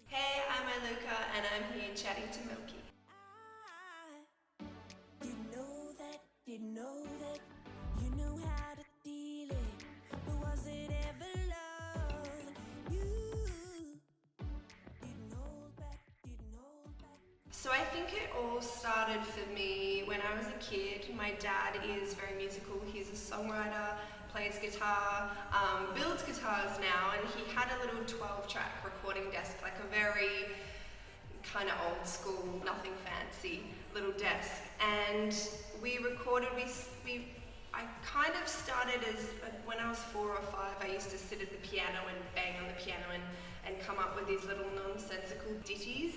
Hey, I'm Iluka and I'm here chatting to Milky. Didn't know that you knew how to feel it, but was it ever love? You didn't hold back. So I think it all started for me when I was a kid. My dad is very musical. He's a songwriter, plays guitar, builds guitars now, and he had a little 12-track recording desk, like a very kind of old school, nothing fancy little desk. And we recorded, I kind of started as, when I was 4 or 5, I used to sit at the piano and bang on the piano and come up with these little nonsensical ditties.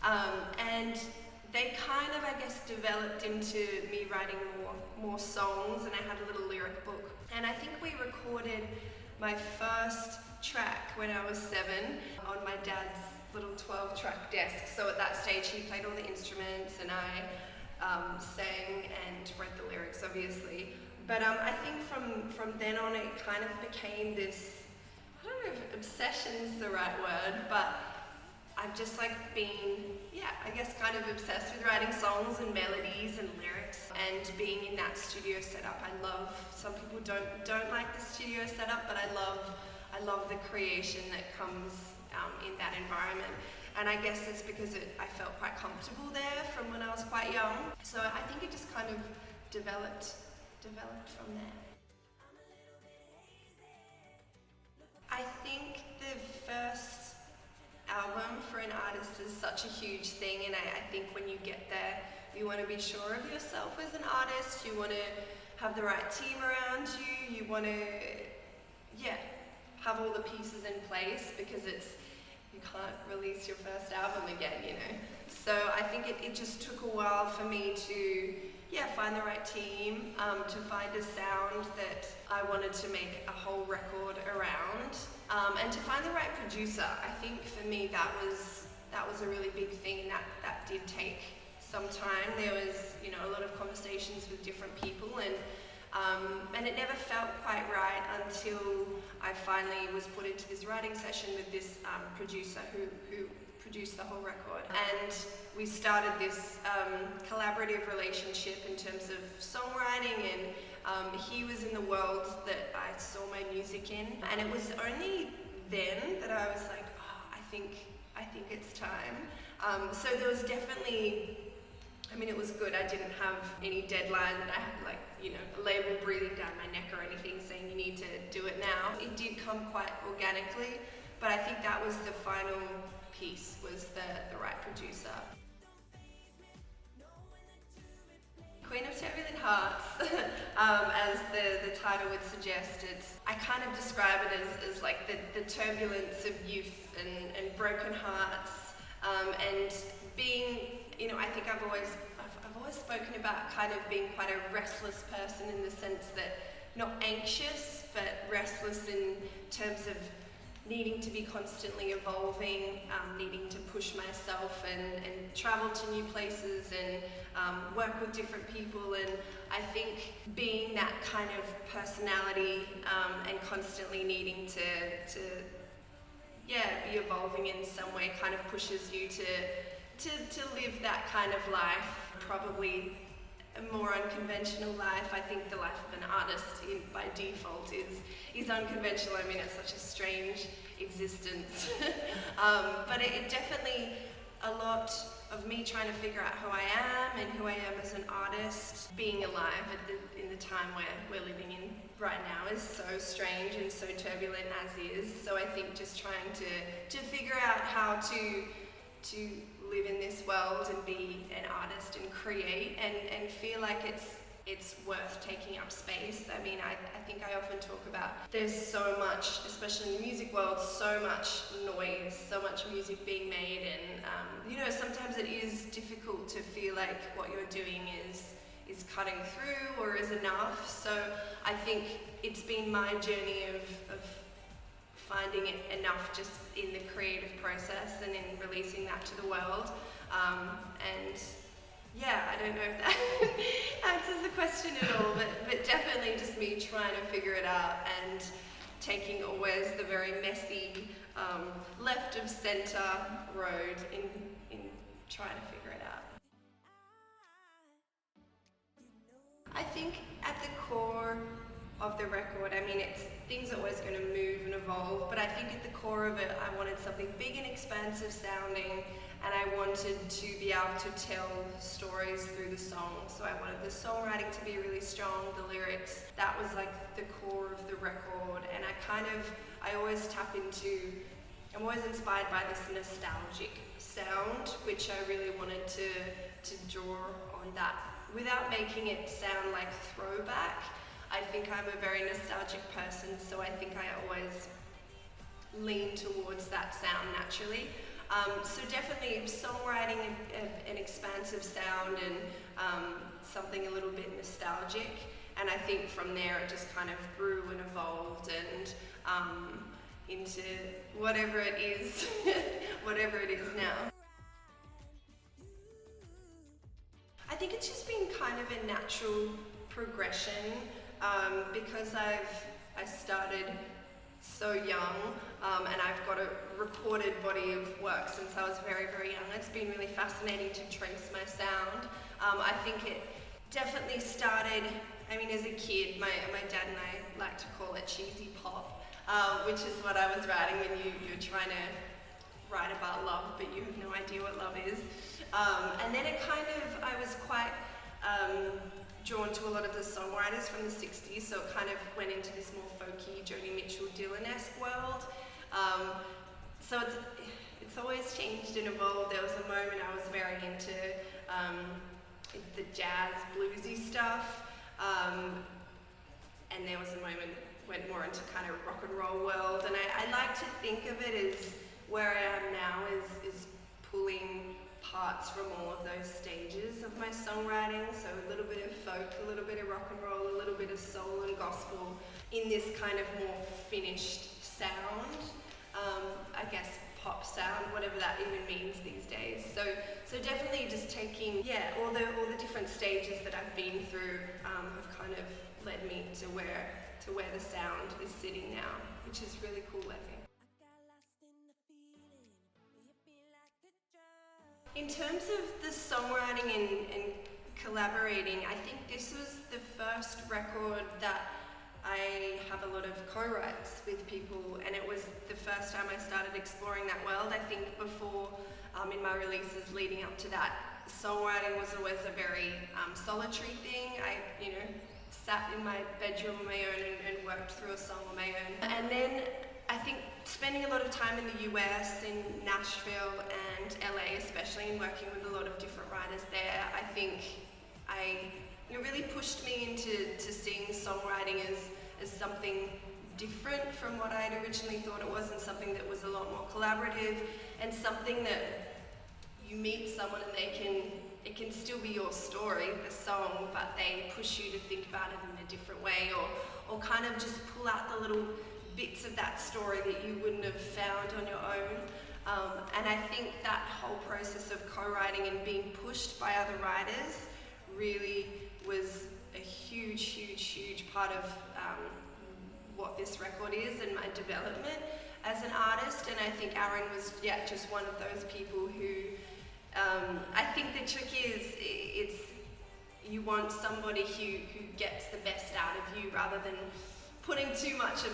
And they kind of, I guess, developed into me writing more songs, and I had a little lyric book. And I think we recorded my first track when I was 7 on my dad's little 12-track desk. So at that stage he played all the instruments and I sang and wrote the lyrics, obviously. But I think from then on it kind of became this, I don't know if obsession is the right word, but I've just like been, I guess kind of obsessed with writing songs and melodies and lyrics and being in that studio setup. I love, some people don't like the studio setup, but I love the creation that comes in that environment. And I guess it's because I felt quite comfortable there from when I was quite young. So I think it just kind of developed from there. I think the first album for an artist is such a huge thing, and I think when you get there, you want to be sure of yourself as an artist, you want to have the right team around you, you want to, have all the pieces in place, because you can't release your first album again, you know. So I think it just took a while for me to, find the right team, to find a sound that I wanted to make a whole record around, and to find the right producer. I think for me that was a really big thing, and that did take some time. There was, a lot of conversations with different people, and it never felt quite right until I finally was put into this writing session with this producer who produced the whole record. And we started this collaborative relationship in terms of songwriting, and he was in the world that I saw my music in. And it was only then that I was like, I think it's time. So there was definitely, it was good. I didn't have any deadline that I had a label breathing down my neck or anything saying you need to do it now. It did come quite organically, but I think that was the final piece, was the right producer. Queen of Turbulent Hearts, as the title would suggest, I kind of describe it as like the turbulence of youth and broken hearts, and being, I think I've always spoken about kind of being quite a restless person, in the sense that not anxious, but restless in terms of needing to be constantly evolving, needing to push myself and travel to new places and work with different people. And I think being that kind of personality and constantly needing to be evolving in some way kind of pushes you to live that kind of life, probably a more unconventional life. I think the life of an artist by default is unconventional. It's such a strange existence. But it definitely, a lot of me trying to figure out who I am and who I am as an artist, being alive in the time where we're living in right now is so strange and so turbulent as is. So I think just trying to figure out how to live in this world and be an artist and create and feel like it's worth taking up space. I think I often talk about there's so much, especially in the music world, so much noise, so much music being made, and sometimes it is difficult to feel like what you're doing is cutting through or is enough. So I think it's been my journey of finding it enough just in the creative process and in releasing that to the world. I don't know if that answers the question at all, but definitely just me trying to figure it out and taking always the very messy, left of center road in trying to figure it out. I think at the core of the record, I mean, things are always going to move and evolve, but I think at the core of it, I wanted something big and expansive sounding, and I wanted to be able to tell stories through the song. So I wanted the songwriting to be really strong, the lyrics, that was like the core of the record, and I always tap into, I'm always inspired by this nostalgic sound, which I really wanted to draw on that without making it sound like throwback. I think I'm a very nostalgic person, so I think I always lean towards that sound naturally. So definitely songwriting an expansive sound and something a little bit nostalgic, and I think from there it just kind of grew and evolved and into whatever it is, whatever it is now. I think it's just been kind of a natural progression because I started so young and I've got a recorded body of work since I was very, very young. It's been really fascinating to trace my sound. I think it definitely started, I mean, as a kid, my dad and I like to call it cheesy pop, which is what I was writing when you're trying to write about love, but you have no idea what love is. And then it kind of, I was quite drawn to a lot of the songwriters from the 60s, so it kind of went into this more folky, Joni Mitchell, Dylan-esque world. So it's always changed and evolved. There was a moment I was very into the jazz, bluesy stuff, and there was a moment went more into kind of rock and roll world, and I like to think of it as where I am now is pulling parts from all of those stages of my songwriting, so a little bit of folk, a little bit of rock and roll, a little bit of soul and gospel in this kind of more finished sound, I guess pop sound, whatever that even means these days. So definitely just taking, all the different stages that I've been through have kind of led me to where the sound is sitting now, which is really cool, I think. In terms of the songwriting and collaborating, I think this was the first record that I have a lot of co-writes with people, and it was the first time I started exploring that world. I think before, in my releases leading up to that, songwriting was always a very solitary thing. I, sat in my bedroom on my own and worked through a song on my own. And then I think spending a lot of time in the US, in Nashville and LA especially, and working with a lot of different writers there, I think it really pushed me into seeing songwriting as something different from what I had originally thought it was, and something that was a lot more collaborative, and something that you meet someone and it can still be your story, the song, but they push you to think about it in a different way, or kind of just pull out the little bits of that story that you wouldn't have found on your own. And I think that whole process of co-writing and being pushed by other writers really was a huge, huge, huge part of what this record is and my development as an artist. And I think Aaron was just one of those people who, I think the trick is you want somebody who gets the best out of you, rather than putting too much of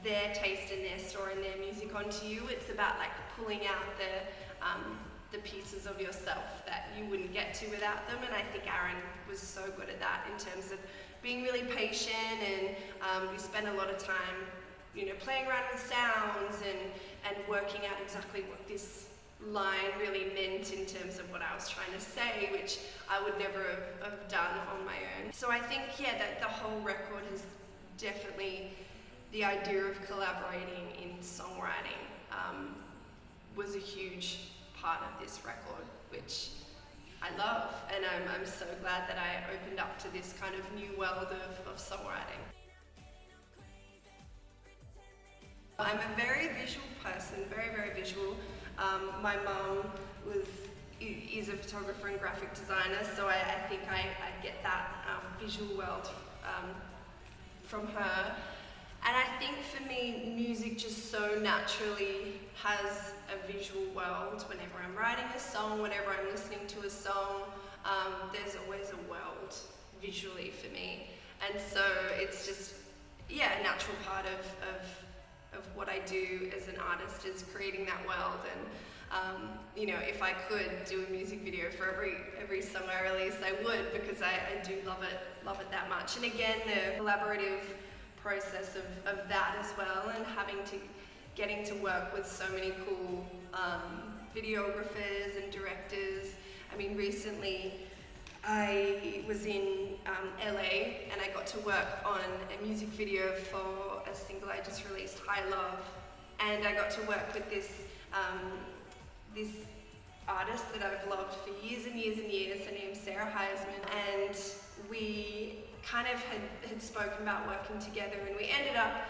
their taste and their story and their music onto you. It's about like pulling out the pieces of yourself that you wouldn't get to without them, and I think Aaron was so good at that in terms of being really patient, and we spent a lot of time playing around with sounds and working out exactly what this line really meant in terms of what I was trying to say, which I would never have done on my own. So I think that the whole record is definitely the idea of collaborating in songwriting was a huge part of this record, which I love, and I'm so glad that I opened up to this kind of new world of songwriting. I'm a very visual person, very, very visual. My mum is a photographer and graphic designer, so I think I get that visual world from her. And I think for me, music just so naturally has a visual world. Whenever I'm writing a song, whenever I'm listening to a song, there's always a world visually for me. And so it's just, yeah, a natural part of what I do as an artist is creating that world. And you know, if I could do a music video for every song I release, I would, because I do love it that much. And again, the collaborative process of that as well, and getting to work with so many cool videographers and directors. I mean, recently I was in LA and I got to work on a music video for a single I just released, High Love, and I got to work with this artist that I've loved for years and years and years. Her name's Sarah Heisman, and we kind of had spoken about working together, and we ended up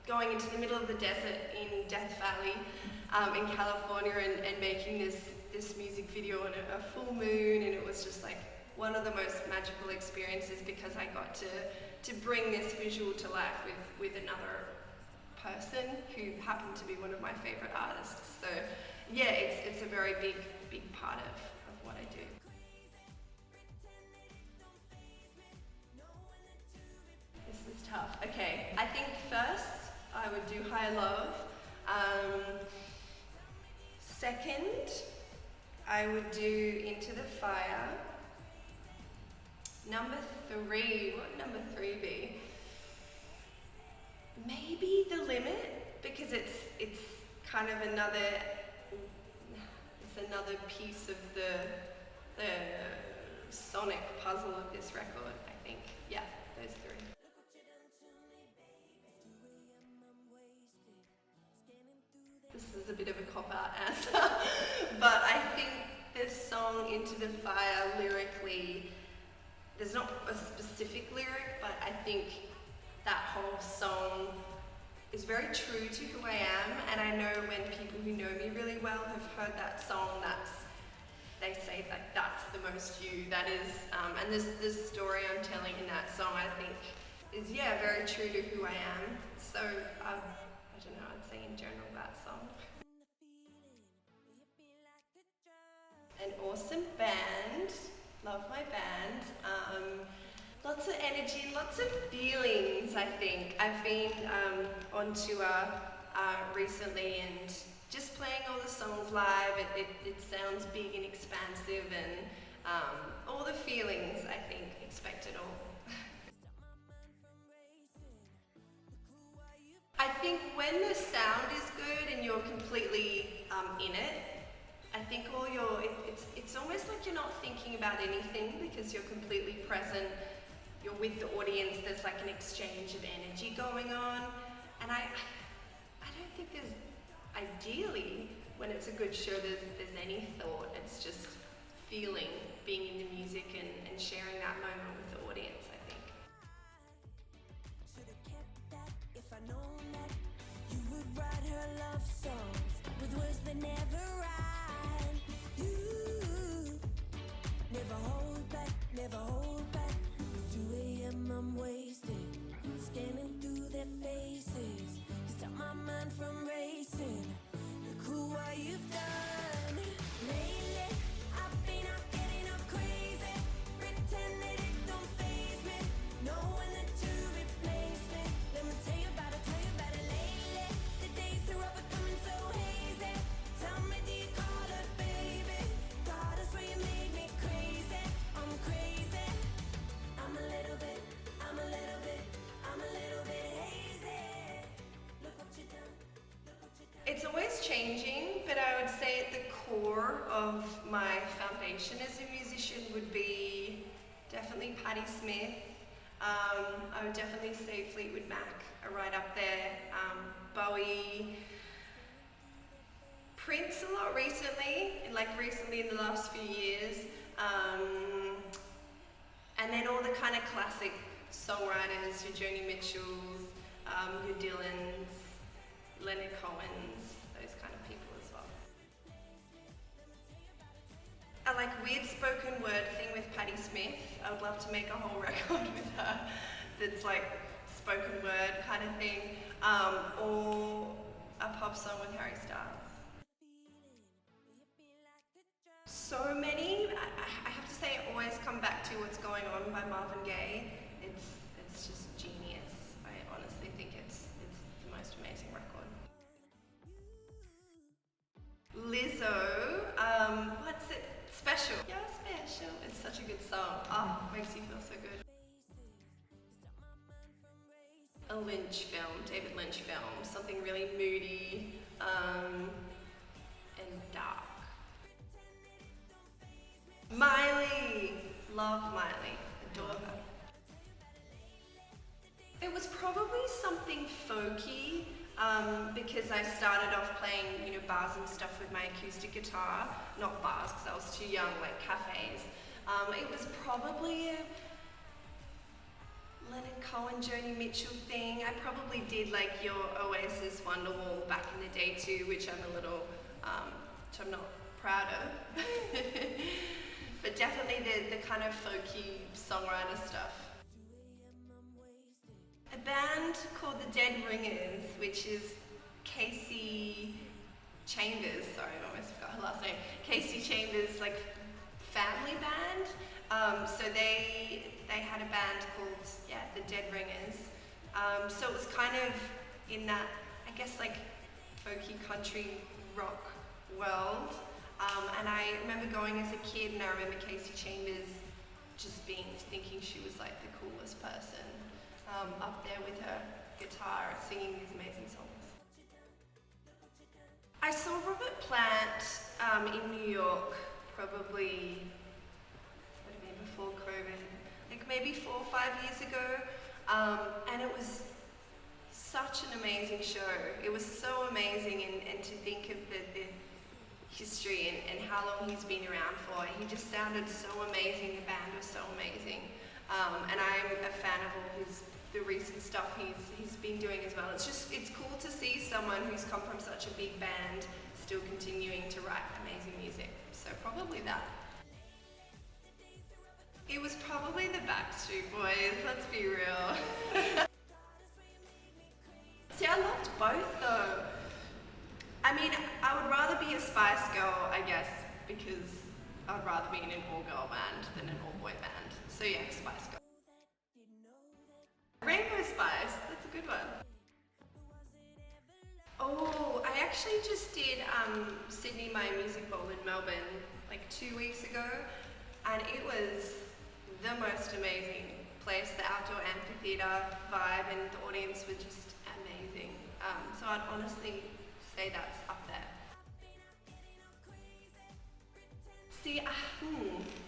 going into the middle of the desert in Death Valley in California and making this music video on a full moon, and it was just like one of the most magical experiences because I got to bring this visual to life with another person who happened to be one of my favorite artists. So yeah, it's a very big part of what I do. This is tough. Okay, I think first I would do High Love. Second, I would do Into the Fire. Number 3, what would number 3 be? Maybe The Limit, because it's kind of another piece of the sonic puzzle of this record, I think. Yeah, those 3. This is a bit of a cop-out answer, but I think this song, Into the Fire, lyrically, there's not a specific lyric, but I think that whole song is very true to who I am, and I know when people who know me really well have heard that song, they say like that's the most you, that is, and this story I'm telling in that song, I think, is very true to who I am. So I don't know, I'd say in general that song. An awesome band, love my band. Lots of energy, lots of feelings, I think. I've been on tour recently and just playing all the songs live, it sounds big and expansive, and all the feelings, I think, expect it all. I think when the sound is good and you're completely in it, I think it's almost like you're not thinking about anything because you're completely present. You're with the audience, there's like an exchange of energy going on, and I don't think there's, ideally, when it's a good show, there's any thought. It's just feeling, being in the music and sharing that moment with the audience, I think. Should've kept that if I known that you would write her love songs with words that never rhyme. You never hold back, never hold back. 2 a.m. I'm wasted, scanning through their faces. You stop my mind from racing. Look who what you've done. Lately, I've been out getting up crazy, pretend that it don't faze me, knowing that you replace me. Let me tell you about it lately. The days are over, coming so hazy. Tell me, do you call it baby? God, I swear you made me crazy. I'm crazy. I'm a little bit hazy. Look what you done. It's always changing, but I would say at the core of my foundation as a musician would be definitely Patti Smith. I would definitely say Fleetwood Mac are right up there. Bowie. Prince a lot recently in the last few years. And then all the kind of classic songwriters, your Joni Mitchells, your Dylans, Leonard Cohens, those kind of people as well. I like weird spoken word thing with Patti Smith. I would love to make a whole record with her that's like spoken word kind of thing, or a pop song with Harry Styles. So many. I have to say, I always come back to What's Going On by Marvin Gaye. It's just genius. I honestly think it's the most amazing record. Lizzo, what's it? Special. Yeah, Special. It's such a good song. Oh, makes you feel so good. A Lynch film, David Lynch film, something really moody and dark. Miley, love Miley, adore her. It was probably something folky because I started off playing, bars and stuff with my acoustic guitar. Not bars because I was too young, like cafes. It was probably a Leonard Cohen, Joni Mitchell thing. I probably did like your Oasis Wonderwall back in the day too, which I'm a little, which I'm not proud of. But definitely the kind of folky songwriter stuff. A band called the Dead Ringers, which is Casey Chambers, sorry, I almost forgot her last name. Casey Chambers, like, family band. So they had a band called, the Dead Ringers. So it was kind of in that, I guess, like, folky country rock world. And I remember going as a kid, and I remember Casey Chambers just thinking she was like the coolest person up there with her guitar singing these amazing songs. I saw Robert Plant in New York probably, what do you mean, before COVID, like maybe 4 or 5 years ago, and it was such an amazing show. It was so amazing, and to think of the history and how long he's been around for. He just sounded so amazing, the band was so amazing. And I'm a fan of all the recent stuff he's been doing as well. It's cool to see someone who's come from such a big band still continuing to write amazing music. So probably that. It was probably the Backstreet Boys, let's be real. See, I loved both though. I mean, I would rather be a Spice Girl, I guess, because I would rather be in an all-girl band than an all-boy band. So yeah, Spice Girl. Rainbow Spice, that's a good one. Oh, I actually just did Sydney My Music Bowl in Melbourne like 2 weeks ago, and it was the most amazing place. The outdoor amphitheatre vibe and the audience were just amazing. So I'd honestly say that's up there. See,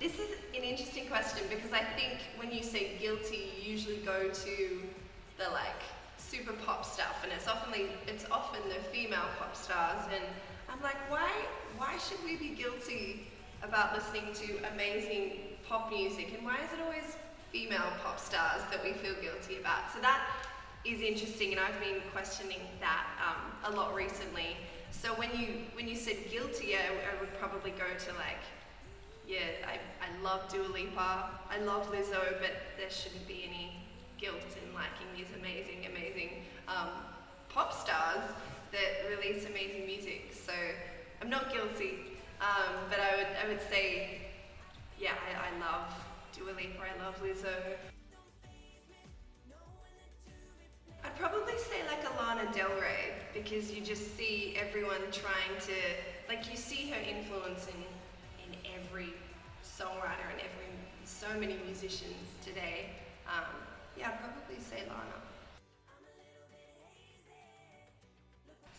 this is an interesting question because I think when you say guilty, you usually go to the like super pop stuff, and it's often the female pop stars, and I'm like, why should we be guilty about listening to amazing pop music, and why is it always female pop stars that we feel guilty about? So that is interesting, and I've been questioning that a lot recently. So when you said guilty, I would probably go to like, I love Dua Lipa, I love Lizzo, but there shouldn't be any guilt in liking these amazing pop stars that release amazing music. So I'm not guilty, but I would say, I love Dua Lipa, I love Lizzo. I'd probably say like a Lana Del Rey, because you just see everyone trying to, like you see her influence in every songwriter and so many musicians today. I'd probably say Lana.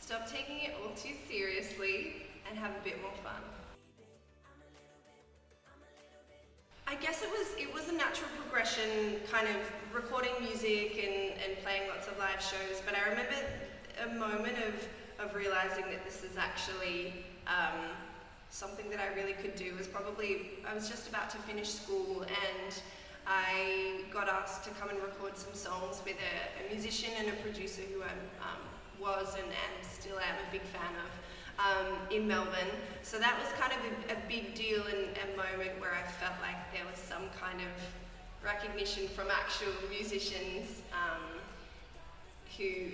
Stop taking it all too seriously and have a bit more fun. I guess it was a natural progression, kind of recording music and playing lots of live shows, but I remember a moment of realizing that this is actually something that I really could do. Was probably, I was just about to finish school, and I got asked to come and record some songs with a musician and a producer who I was and still am a big fan of. In Melbourne. So that was kind of a big deal and a moment where I felt like there was some kind of recognition from actual musicians who,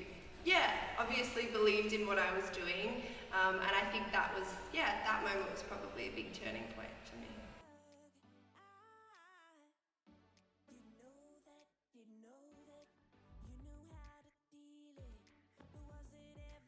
obviously believed in what I was doing, and I think that was, that moment was probably a big turning point.